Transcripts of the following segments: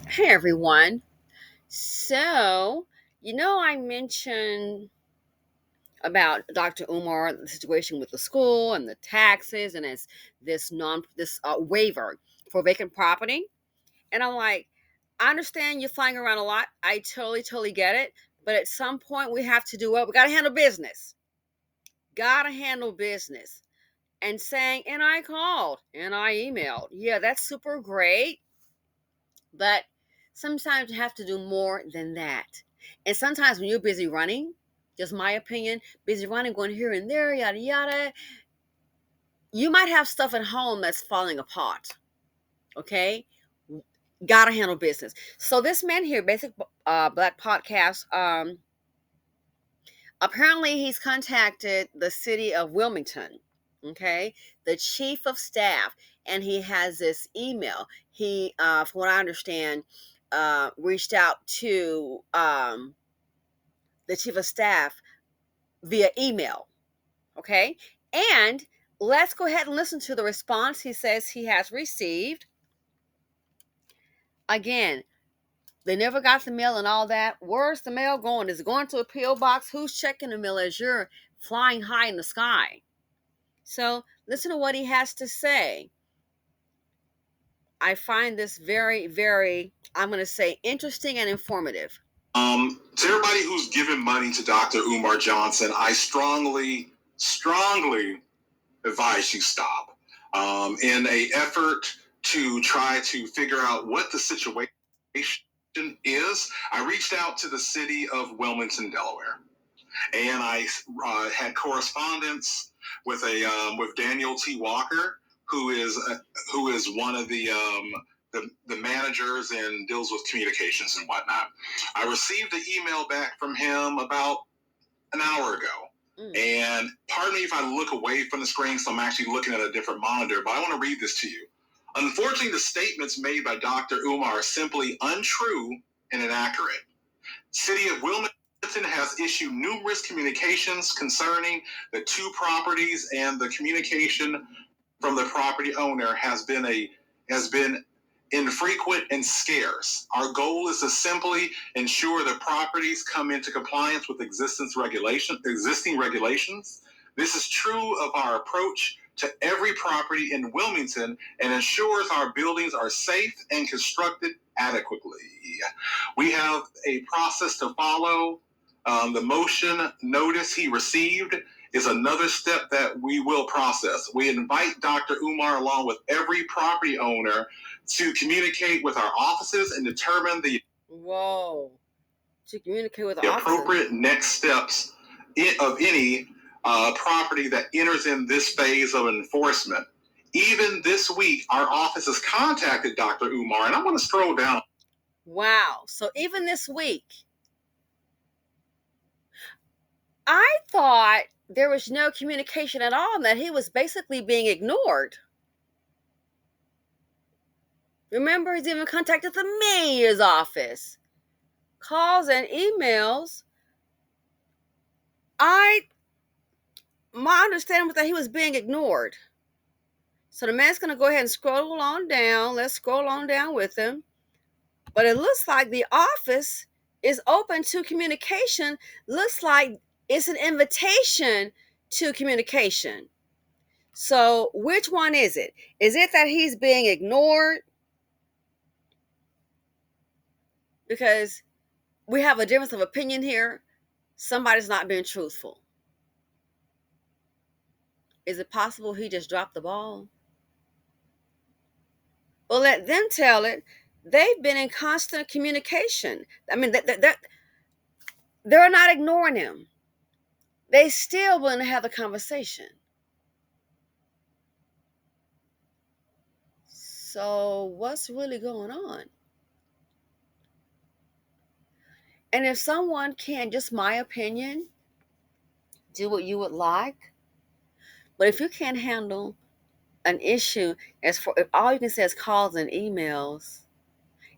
Hey everyone. So, I mentioned about Dr. Umar, the situation with the school and the taxes, and it's this waiver for vacant property. And I'm like, I understand you're flying around a lot. I totally get it. But at some point, we have to do what we got to handle business. Got to handle business. And saying, and I called and I emailed. Yeah, that's super great. But sometimes you have to do more than that. And sometimes when you're busy running, just my opinion, busy running, going here and there, yada yada, you might have stuff at home that's falling apart. Okay? Gotta handle business. So this man here, Basic Black Podcast, apparently he's contacted the city of Wilmington, okay, the chief of staff, and he has this email. He, from what I understand, reached out to the chief of staff via email, okay, and let's go ahead and listen to the response he says he has received. Again, they never got the mail and all that. Where's the mail going? Is it going to a P.O. box? Who's checking the mail as you're flying high in the sky? So listen to what he has to say. I find this very, I'm going to say, interesting and informative. To everybody who's given money to Dr. Umar Johnson, I strongly advise you stop. In an effort to try to figure out what the situation is, I reached out to the city of Wilmington, Delaware, and I had correspondence with Daniel T. Walker, who is one of the managers and deals with communications and whatnot. I received an email back from him about an hour ago. And pardon me if I look away from the screen, so I'm actually looking at a different monitor, but I want to read this to you. Unfortunately, the statements made by Dr. Umar are simply untrue and inaccurate. City of Wilmington has issued numerous communications concerning the two properties, and the communication from the property owner has been infrequent and scarce. Our goal is to simply ensure the properties come into compliance with existing regulations. This is true of our approach to every property in Wilmington and ensures our buildings are safe and constructed adequately. We have a process to follow. The motion notice he received is another step that we will process. We invite Dr. Umar, along with every property owner, to communicate with our offices and determine the appropriate next steps of any property that enters in this phase of enforcement. Even this week, our office has contacted Dr. Umar, and I'm going to scroll down. Wow. So even this week, I thought there was no communication at all and that he was basically being ignored. Remember, he's even contacted the mayor's office. Calls and emails. My understanding was that he was being ignored. So the man's going to go ahead and scroll on down. Let's scroll on down with him. But it looks like the office is open to communication. Looks like it's an invitation to communication. So which one is it? Is it that he's being ignored? Because we have a difference of opinion here. Somebody's not being truthful. Is it possible he just dropped the ball? Well, let them tell it. They've been in constant communication. I mean, they're not ignoring him. They still want to have a conversation. So what's really going on? And if someone can, just my opinion, do what you would like, but if you can't handle an issue, as for if all you can say is calls and emails,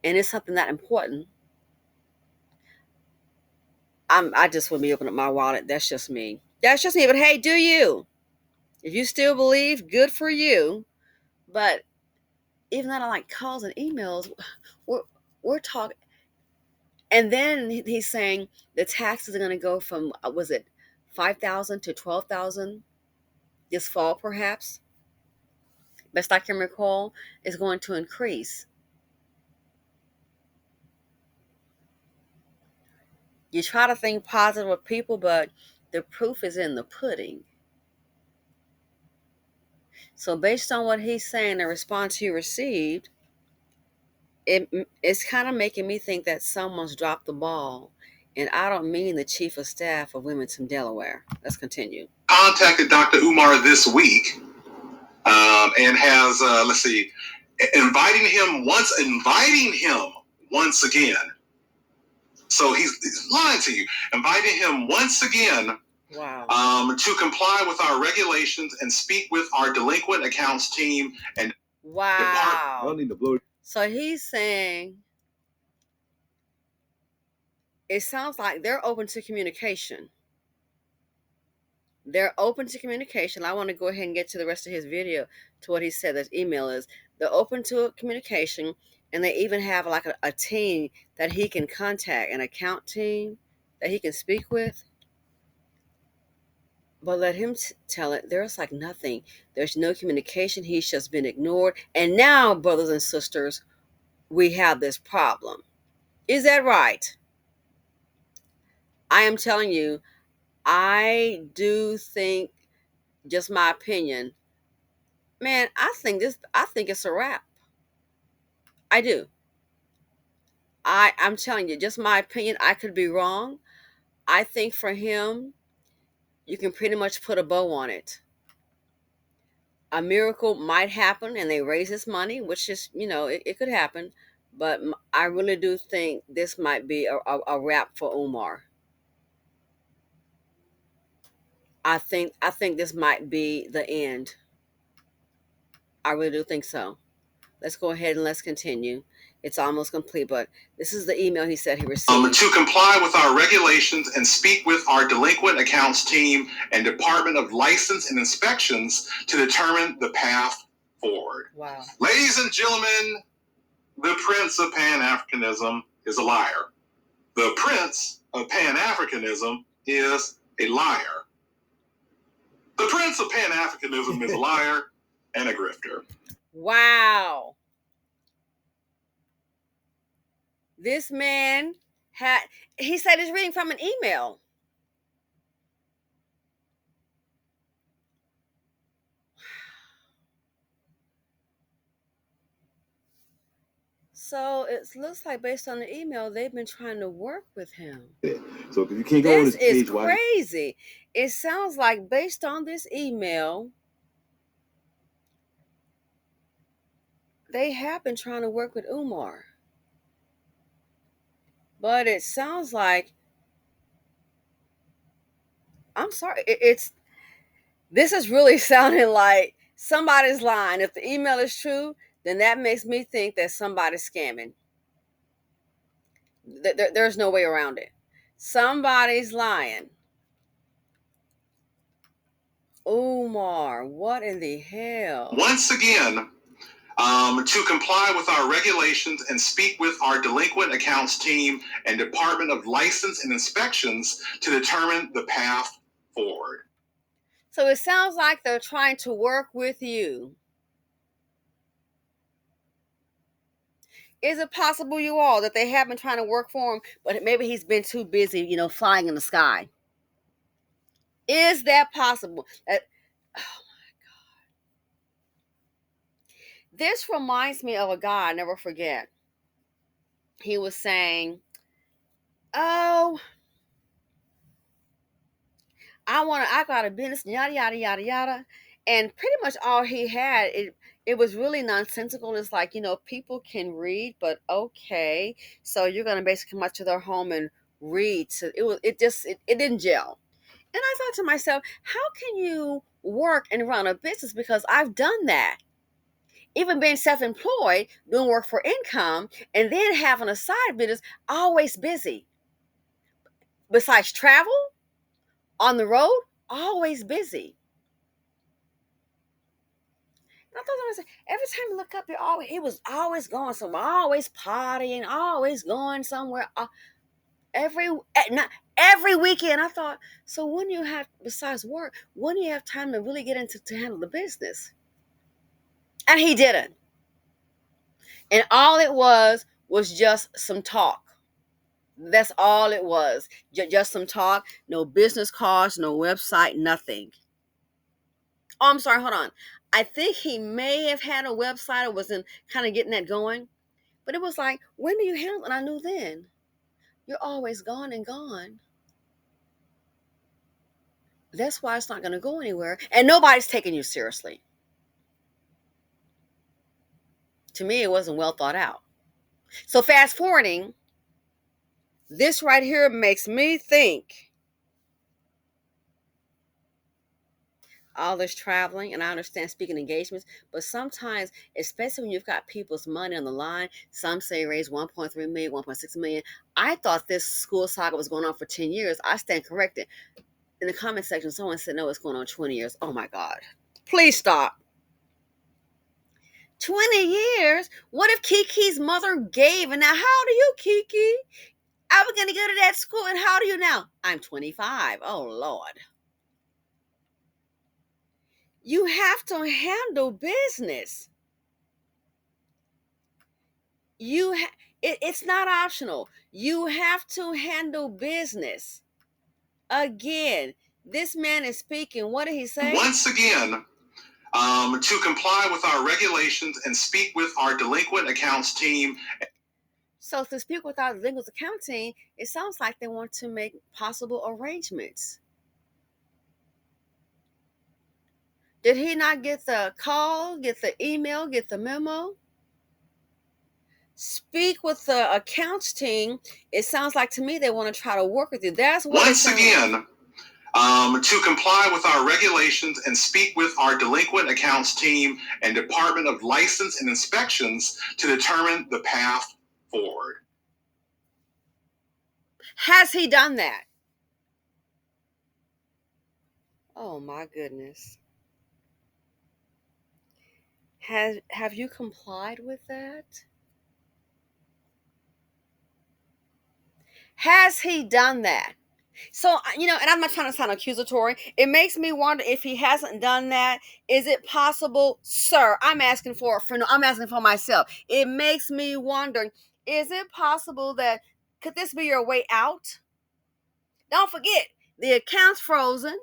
and it's something that important, I just wouldn't be opening up my wallet. That's just me. That's just me. But hey, do you? If you still believe, good for you. But even though I like calls and emails, We're talking, and then he's saying the taxes are going to go from was it 5,000 to 12,000 this fall, perhaps. Best I can recall, is going to increase. You try to think positive of people, but the proof is in the pudding. So, based on what he's saying, the response he received, it's kind of making me think that someone's dropped the ball. And I don't mean the chief of staff of Wilmington, Delaware. Let's continue. Contacted Dr. Umar this week and has, let's see, inviting him once again. So he's lying to you, inviting him once again. Wow. To comply with our regulations and speak with our delinquent accounts team and wow. I need to blow. So he's saying it sounds like they're open to communication. They're open to communication. I want to go ahead and get to the rest of his video, to what he said that email is. They're open to communication, and they even have like a team that he can contact, an account team that he can speak with. But let him tell it. There's like nothing. There's no communication. He's just been ignored. And now, brothers and sisters, we have this problem. Is that right? I am telling you, I do think, just my opinion, man, I think it's a wrap. I do. I'm telling you, just my opinion. I could be wrong. I think for him, you can pretty much put a bow on it. A miracle might happen and they raise his money, which is, it could happen. But I really do think this might be a wrap for Umar. I think this might be the end. I really do think so. Let's go ahead and let's continue. It's almost complete, but this is the email he said he received. To comply with our regulations and speak with our delinquent accounts team and Department of License and Inspections to determine the path forward. Wow. Ladies and gentlemen, the Prince of Pan-Africanism is a liar. The Prince of Pan-Africanism is a liar. The Prince of Pan-Africanism is a liar and a grifter. Wow. This man he said he's reading from an email. So it looks like, based on the email, they've been trying to work with him. So you can't go on this page. This is crazy. It sounds like, based on this email, they have been trying to work with Umar. But it sounds like, I'm sorry, this is really sounding like somebody's lying. If the email is true, then that makes me think that somebody's scamming. There's no way around it. Somebody's lying. Umar, what in the hell? Once again, to comply with our regulations and speak with our delinquent accounts team and Department of License and Inspections to determine the path forward. So it sounds like they're trying to work with you. Is it possible, you all, that they have been trying to work for him, but maybe he's been too busy, flying in the sky? Is that possible? Oh my God. This reminds me of a guy I never forget. He was saying, oh, I got a business, yada, yada, yada, yada. And pretty much all he had, it was really nonsensical. It's like, people can read, but okay. So you're going to basically come out to their home and read. So it didn't gel. And I thought to myself, how can you work and run a business? Because I've done that. Even being self-employed, doing work for income, and then having a side business, always busy. Besides travel, on the road, always busy. I thought I was every time you look up, he was always going somewhere, always partying, always going somewhere. Every not every weekend. I thought, so when you have besides work, when do you have time to really get into to handle the business? And he didn't. And all it was just some talk. That's all it was. Just some talk. No business cards, no website, nothing. Oh, I'm sorry. Hold on. I think he may have had a website or was in kind of getting that going. But it was like, when do you handle it? And I knew then. You're always gone and gone. That's why it's not going to go anywhere. And nobody's taking you seriously. To me, it wasn't well thought out. So fast forwarding, this right here makes me think all this traveling, and I understand speaking engagements, but sometimes, especially when you've got people's money on the line, some say raise 1.3 million, 1.6 million. I thought this school saga was going on for 10 years. I stand corrected. In the comment section, someone said, no, it's going on 20 years. Oh my God. Please stop. 20 years? What if Kiki's mother gave? And now, how old are you, Kiki? I was going to go to that school. And how old are you now? I'm 25. Oh, Lord. You have to handle business. It's not optional. You have to handle business. Again, this man is speaking. What did he say? Once again, to comply with our regulations and speak with our delinquent accounts team. So to speak with our delinquent accounts team, it sounds like they want to make possible arrangements. Did he not get the call, get the email, get the memo? Speak with the accounts team. It sounds like to me they want to try to work with you. That's what once again, to comply with our regulations and speak with our delinquent accounts team and Department of License and Inspections to determine the path forward. Has he done that? Oh my goodness. Have you complied with that? Has he done that? So, and I'm not trying to sound accusatory. It makes me wonder if he hasn't done that. Is it possible, sir? I'm asking I'm asking for myself. It makes me wonder, is it possible that could this be your way out? Don't forget, the account's frozen.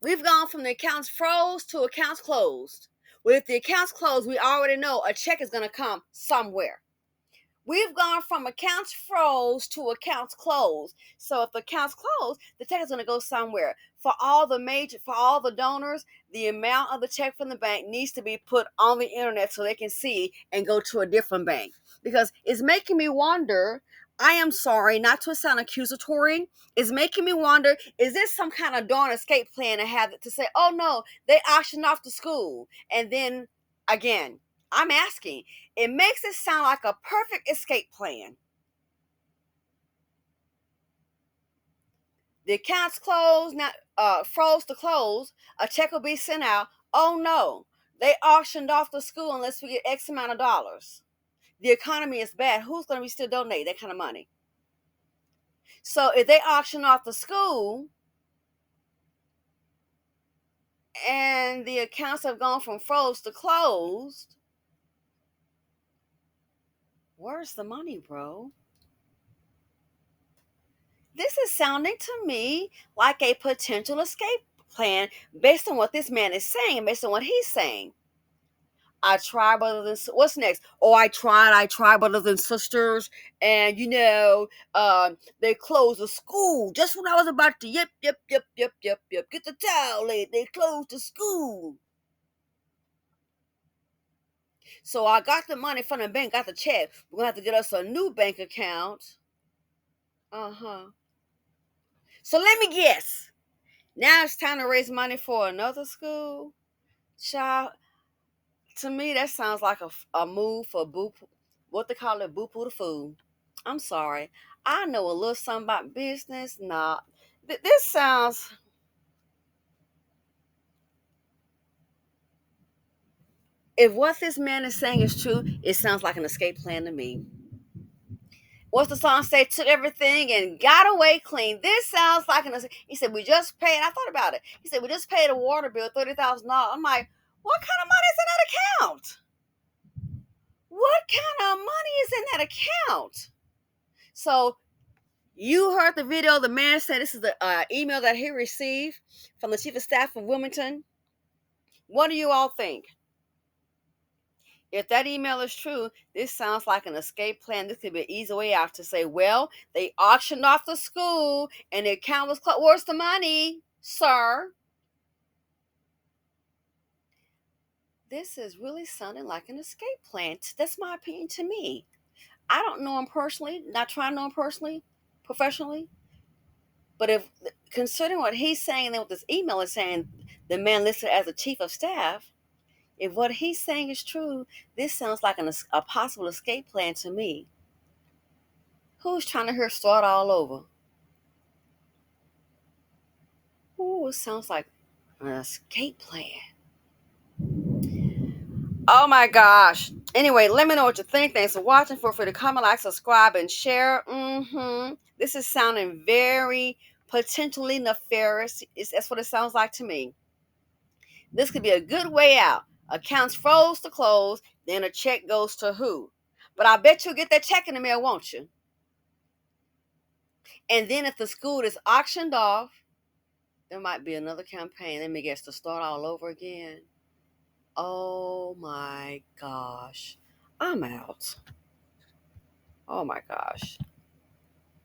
We've gone from the accounts froze to accounts closed. With the accounts closed, we already know a check is going to come somewhere. We've gone from accounts froze to accounts closed. So if the accounts closed, the check is going to go somewhere. For all the donors, the amount of the check from the bank needs to be put on the internet so they can see and go to a different bank. Because it's making me wonder, I am sorry, not to sound accusatory, it's making me wonder, is this some kind of darn escape plan to have it to say, oh no, they auctioned off the school. And then again, I'm asking, it makes it sound like a perfect escape plan. The account's closed, now froze to close, a check will be sent out. Oh no, they auctioned off the school unless we get X amount of dollars. The economy is bad. Who's going to be still donate that kind of money? So if they auction off the school and the accounts have gone from froze to closed, where's the money, bro? This is sounding to me like a potential escape plan based on what this man is saying and based on what he's saying. I tried other than what's next? Oh, I tried other than sisters, and they closed the school just when I was about to yep get the towel. They closed the school. So I got the money from the bank, got the check. We're gonna have to get us a new bank account. Uh-huh. So let me guess. Now it's time to raise money for another school. Child, to me, that sounds like a move for what they call it, boo poo the fool. I'm sorry. I know a little something about business. Nah, this If what this man is saying is true, it sounds like an escape plan to me. What's the song say? Took everything and got away clean. This sounds like an. He said, we just paid. I thought about it. He said, we just paid a water bill, $30,000. I'm like, what kind of money is in that account? What kind of money is in that account? So you heard the video. The man said this is the email that he received from the chief of staff of Wilmington. What do you all think? If that email is true, this sounds like an escape plan. This could be an easy way out to say, well, they auctioned off the school and the account was closed. Where's the money, sir? This is really sounding like an escape plan. That's my opinion to me. I don't know him personally, not trying to know him personally, professionally. But if considering what he's saying and then what this email is saying, the man listed as a chief of staff, if what he's saying is true, this sounds like a possible escape plan to me. Who's trying to hear start all over? Ooh, it sounds like an escape plan. Oh my gosh. Anyway, let me know what you think. Thanks for watching. Feel free to comment, like, subscribe, and share. This is sounding very potentially nefarious. That's what it sounds like to me. This could be a good way out. Accounts froze to close, then a check goes to who? But I bet you'll get that check in the mail, won't you? And then if the school is auctioned off, there might be another campaign. Let me guess, to start all over again. Oh my gosh. I'm out. Oh my gosh.